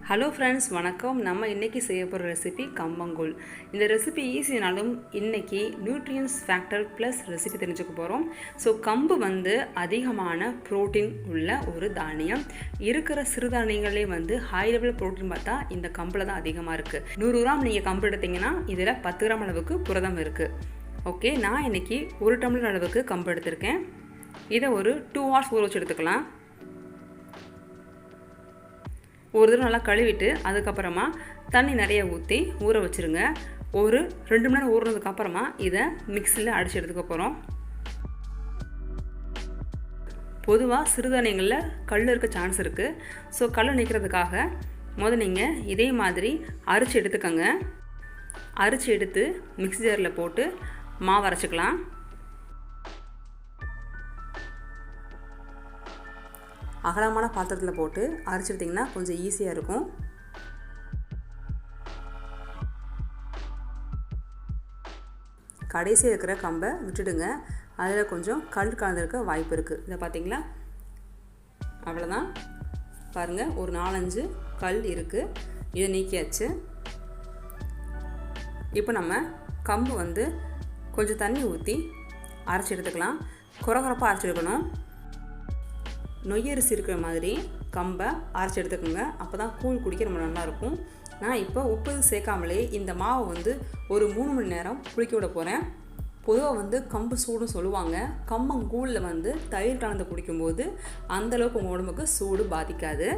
Hello friends, வணக்கம். நம்ம இன்றைக்கி செய்ய போகிற ரெசிபி கம்பங்கூழ். இந்த ரெசிபி ஈஸினாலும் இன்றைக்கி நியூட்ரியன்ஸ் ஃபேக்டர் ப்ளஸ் ரெசிபி தெரிஞ்சுக்க போகிறோம். ஸோ கம்பு வந்து அதிகமான ப்ரோட்டீன் உள்ள ஒரு தானியம். இருக்கிற சிறுதானியங்களே வந்து ஹை லெவல் ப்ரோட்டீன் பார்த்தா இந்த கம்பில் தான் அதிகமாக இருக்குது. 100 கிராம் நீங்கள் கம்பு எடுத்திங்கன்னா இதில் 10 கிராம் அளவுக்கு புரதம் இருக்குது. ஓகே, நான் இன்றைக்கி 1 டம்ளர் அளவுக்கு கம்பு எடுத்திருக்கேன். இதை ஒரு 2 hours ஊற வச்சு எடுத்துக்கலாம். ஒரு தடவை நல்லா கழுவிட்டு அதுக்கப்புறமா தண்ணி நிறைய ஊற்றி ஊற வச்சுருங்க. ஒரு 2 மணி நேரம் ஊறினதுக்கப்புறமா இதை மிக்சியில் அடித்து எடுத்துக்க போகிறோம். பொதுவாக சிறுதானியங்களில் கல் இருக்க சான்ஸ் இருக்குது. ஸோ கல் நீக்கிறதுக்காக நீங்கள் இதே மாதிரி அரைச்சி எடுத்துக்கோங்க. அரைச்சி எடுத்து மிக்ஸி ஜாரில் போட்டு மாவு அரைச்சிக்கலாம். அகலமான பாத்திரத்தில் போட்டு அரைச்சிட்டிங்கன்னா கொஞ்சம் ஈஸியாக இருக்கும். கடைசி இருக்கிற கம்பை விட்டுடுங்க. அதில் கொஞ்சம் கல் கலந்துருக்க வாய்ப்பு இருக்குது. இதை பார்த்தீங்களா, அவ்வளோதான். பாருங்கள், ஒரு 4-5 கல் இருக்குது. இதை நீக்கியாச்சு. இப்போ நம்ம கம்பு வந்து கொஞ்சம் தண்ணி ஊற்றி அரைச்சி எடுத்துக்கலாம். குறகுறப்பாக அரைச்சி எடுக்கணும். நொய்யரிசி இருக்கிற மாதிரி கம்பை அரைச்சி எடுத்துக்கோங்க. அப்போ தான் கூழ் குடிக்க ரொம்ப நல்லாயிருக்கும். நான் இப்போ உப்பு சேர்க்காமலே இந்த மாவை வந்து ஒரு 3 மணி நேரம் புளிக்க விட போகிறேன். பொதுவாக வந்து கம்பு சூடுன்னு சொல்லுவாங்க. கம்பங்கூழில் வந்து தயிர் கலந்து குடிக்கும்போது அந்தளவுக்கு உங்கள் உடம்புக்கு சூடு பாதிக்காது.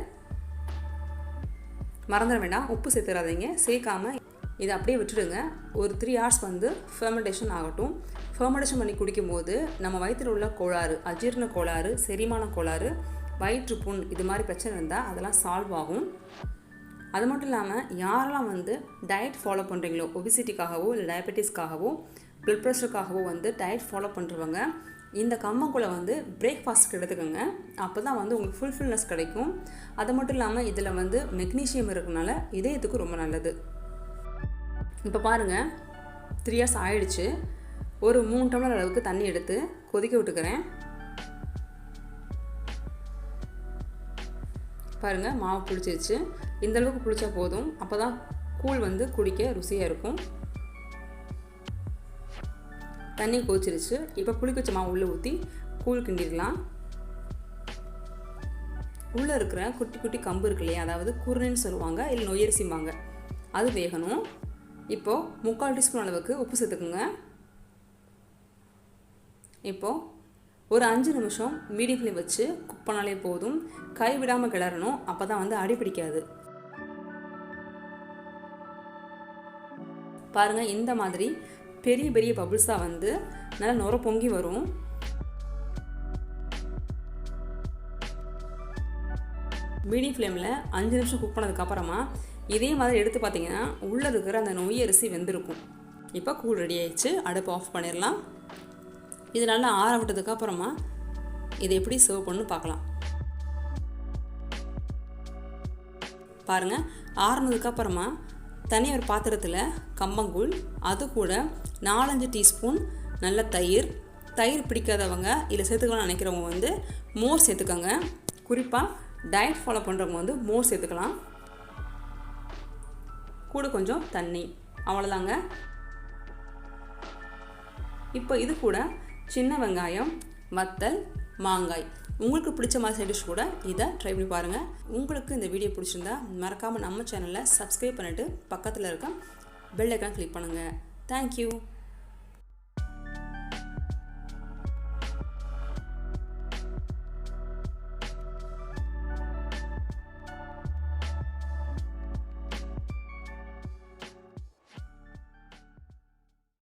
மறந்துட வேண்டாம், உப்பு சேர்த்துறாதீங்க. சேர்க்காமல் இதை அப்படியே விட்டுடுங்க. ஒரு 3 hours வந்து ஃபெர்மெண்டேஷன் ஆகட்டும். ஃபெர்மெண்டேஷன் பண்ணி குடிக்கும்போது நம்ம வயிற்றில் உள்ள கோளாறு, அஜீரண கோளாறு, செரிமான கோளாறு, வயிற்றுப்புண் இது மாதிரி பிரச்சனை இருந்தால் அதெல்லாம் சால்வ் ஆகும். அது மட்டும் இல்லாமல் யாரெல்லாம் வந்து டயட் ஃபாலோ பண்ணுறீங்களோ, ஒபிசிட்டிக்காகவோ இல்லை டயபெட்டிஸ்க்காகவோ ப்ளட் ப்ரெஷருக்காகவோ வந்து டயட் ஃபாலோ பண்ணுறவங்க இந்த கம்பங்கூழை வந்து பிரேக்ஃபாஸ்ட்டுக்கு எடுத்துக்கோங்க. அப்போ தான் வந்து உங்களுக்கு ஃபுல்ஃபில்னஸ் கிடைக்கும். அது மட்டும் இல்லாமல் இதில் வந்து மெக்னீஷியம் இருக்கிறனால இதயத்துக்கு ரொம்ப நல்லது. இப்போ பாருங்கள், 3 hours ஆயிடுச்சு. ஒரு 3 டம்ளர் அளவுக்கு தண்ணி எடுத்து கொதிக்க விட்டுக்கிறேன். பாருங்கள், மாவு புளிச்சிருச்சு. இந்தளவுக்கு புளிச்சா போதும். அப்போ தான் கூழ் வந்து குடிக்க ருசியாக இருக்கும். தண்ணி கொதிச்சிருச்சு. இப்போ புளிக்க வச்ச மாவு உள்ளே ஊற்றி கூழ் கிண்டிடலாம். உள்ளே இருக்கிற குட்டி குட்டி கம்பு இருக்கு இல்லையா, அதாவது குருணைன்னு சொல்லுவாங்க, இல்லை நொய்யரிசிம்பாங்க, அது வேகணும். இப்போது 3/4 டீஸ்பூன் அளவுக்கு உப்பு சேர்த்துக்குங்க. இப்போது ஒரு 5 நிமிஷம் மீடியம் ஃப்ளேம் வச்சு குக் பண்ணாலே போதும். கை விடாமல் கிளறணும். அப்போ தான் வந்து அடி பிடிக்காது. பாருங்கள், இந்த மாதிரி பெரிய பெரிய பபிள்ஸாக வந்து நல்லா நுர பொங்கி வரும். மீடியம் ஃப்ளேமில் 5 நிமிஷம் குக் பண்ணதுக்கப்புறமா இதே மாதிரி எடுத்து பார்த்தீங்கன்னா உள்ளே இருக்கிற அந்த நொய்யரிசி வெந்திருக்கும். இப்போ கூழ் ரெடி ஆயிடுச்சு. அடுப்பு ஆஃப் பண்ணிடலாம். இது நல்லா ஆற விட்டதுக்கப்புறமா இதை எப்படி சர்வ் பண்ணு பார்க்கலாம். பாருங்கள், ஆறுனதுக்கப்புறமா தனி ஒரு பாத்திரத்தில் கம்பங்கூழ், அது கூட 4-5 டீஸ்பூன் நல்ல தயிர். தயிர் பிடிக்காதவங்க இல்லை சேர்த்துக்கலாம்னு நினைக்கிறவங்க வந்து மோர் சேர்த்துக்கோங்க. குறிப்பாக டயட் ஃபாலோ பண்ணுறவங்க வந்து மோர் சேர்த்துக்கலாம். கூட கொஞ்சம் தண்ணி, அவ்வளோதாங்க. இப்போ இது கூட சின்ன வெங்காயம், வத்தல், மாங்காய், உங்களுக்கு பிடிச்ச மாதிரி சைட் டிஷ் கூட இதை ட்ரை பண்ணி பாருங்கள். உங்களுக்கு இந்த வீடியோ பிடிச்சிருந்தா மறக்காமல் நம்ம சேனலை சப்ஸ்கிரைப் பண்ணிவிட்டு பக்கத்தில் இருக்க பெல் ஐக்கான் கிளிக் பண்ணுங்கள். தேங்க்யூ.